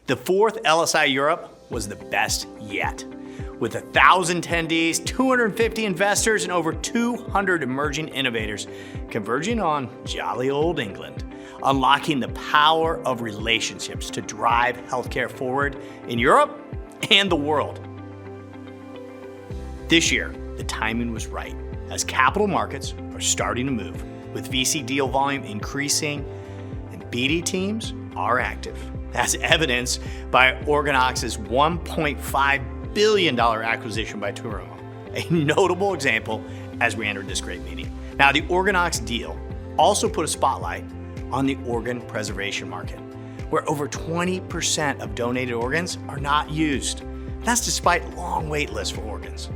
The fourth LSI Europe was the best yet. With 1,000 attendees, 250 investors, and over 200 emerging innovators converging on jolly old England, unlocking the power of relationships to drive healthcare forward in Europe and the world. This year, the timing was right, as capital markets are starting to move, with VC deal volume increasing and BD teams are active, as evidenced by OrganOx's $1.5 billion acquisition by Versono, a notable example as we entered this great meeting. Now, the OrganOx deal also put a spotlight on the organ preservation market, where over 20% of donated organs are not used. That's despite long wait lists for organs,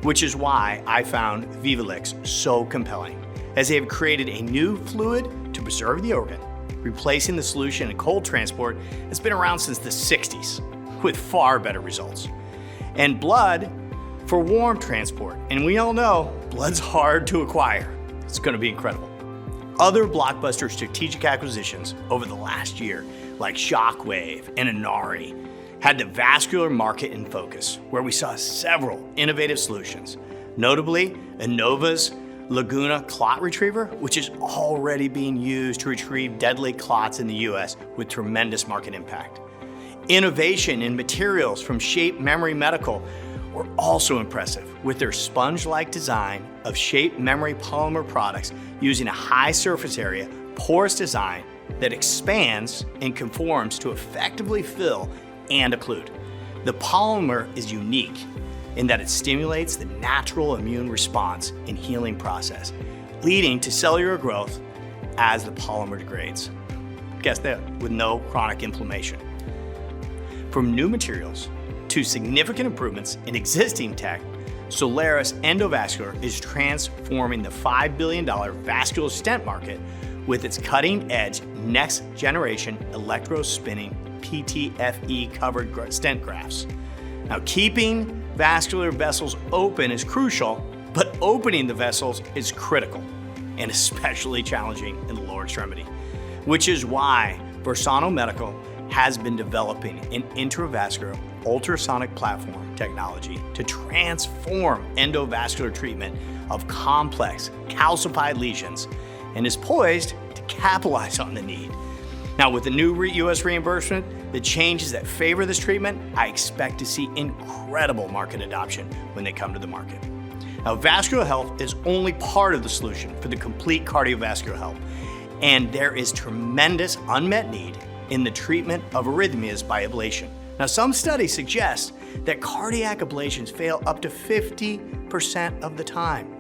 which is why I found Vivalyx so compelling, as they have created a new fluid to preserve the organ, replacing the solution in cold transport that's been around since the 60s, with far better results. And blood for warm transport. And we all know blood's hard to acquire. It's going to be incredible. Other blockbuster strategic acquisitions over the last year, like Shockwave and Inari, had the vascular market in focus, where we saw several innovative solutions, notably Innova's Laguna clot retriever, which is already being used to retrieve deadly clots in the US with tremendous market impact. Innovation in materials from Shape Memory Medical were also impressive, with their sponge-like design of Shape Memory polymer products using a high surface area, porous design that expands and conforms to effectively fill and occlude. The polymer is unique in that it stimulates the natural immune response and healing process, leading to cellular growth as the polymer degrades. Guess that, with no chronic inflammation. From new materials to significant improvements in existing tech, Solaris Endovascular is transforming the $5 billion vascular stent market with its cutting-edge next-generation electrospinning PTFE-covered stent grafts. Now, keeping vascular vessels open is crucial, but opening the vessels is critical, and especially challenging in the lower extremity, which is why Versono Medical has been developing an intravascular ultrasonic platform technology to transform endovascular treatment of complex calcified lesions, and is poised to capitalize on the need. Now, with the new US reimbursement, the changes that favor this treatment, I expect to see incredible market adoption when they come to the market. Now, vascular health is only part of the solution for the complete cardiovascular health, and there is tremendous unmet need in the treatment of arrhythmias by ablation. Now, some studies suggest that cardiac ablations fail up to 50% of the time.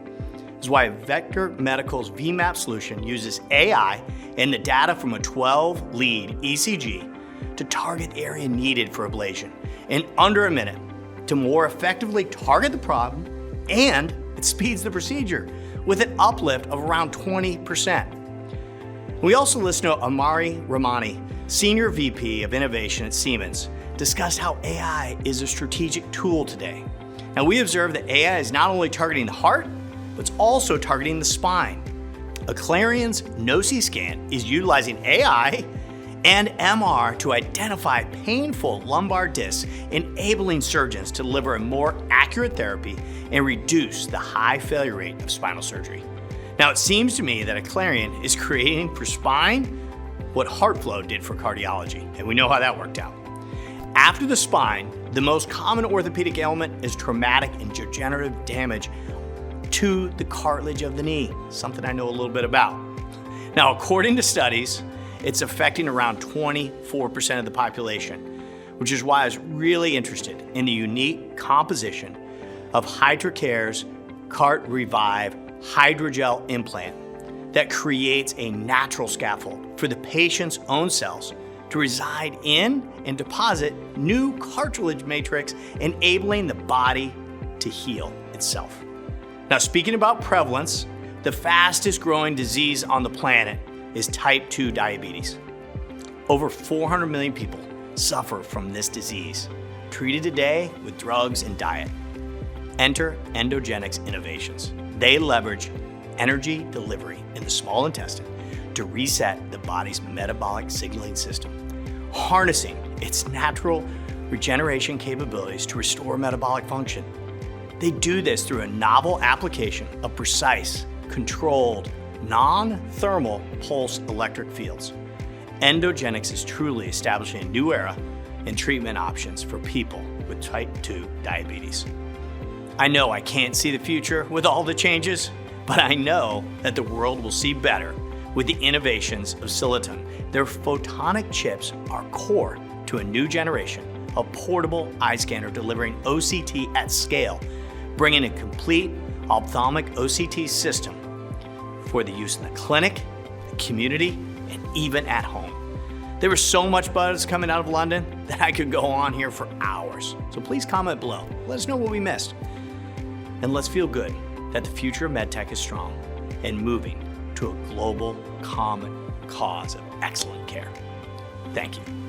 This is why Vektor Medical's VMap solution uses AI and the data from a 12-lead ECG to target the area needed for ablation in under a minute to more effectively target the problem, and it speeds the procedure with an uplift of around 20%. We also listen to Amari Ramani, Senior VP of Innovation at Siemens, discuss how AI is a strategic tool today. Now, we observe that AI is not only targeting the heart, but it's also targeting the spine. Aclarion's NOCISCAN is utilizing AI and MR to identify painful lumbar discs, enabling surgeons to deliver a more accurate therapy and reduce the high failure rate of spinal surgery. Now, it seems to me that Aclarion is creating for spine what HeartFlow did for cardiology, and we know how that worked out. After the spine, the most common orthopedic ailment is traumatic and degenerative damage to the cartilage of the knee, something I know a little bit about. Now, according to studies, it's affecting around 24% of the population, which is why I was really interested in the unique composition of Hy2Care's CartRevive hydrogel implant that creates a natural scaffold for the patient's own cells to reside in and deposit new cartilage matrix, enabling the body to heal itself. Now, speaking about prevalence, the fastest growing disease on the planet is type 2 diabetes. Over 400 million people suffer from this disease, treated today with drugs and diet. Enter Endogenex innovations. They leverage energy delivery in the small intestine to reset the body's metabolic signaling system, harnessing its natural regeneration capabilities to restore metabolic function. They do this through a novel application of precise, controlled, non-thermal pulse electric fields. Endogenex is truly establishing a new era in treatment options for people with type 2 diabetes. I know I can't see the future with all the changes, but I know that the world will see better with the innovations of Siliton. Their photonic chips are core to a new generation of portable eye scanner delivering OCT at scale, bringing a complete ophthalmic OCT system for the use in the clinic, the community, and even at home. There was so much buzz coming out of London that I could go on here for hours. So please comment below. Let us know what we missed. And let's feel good that the future of medtech is strong and moving to a global common cause of excellent care. Thank you.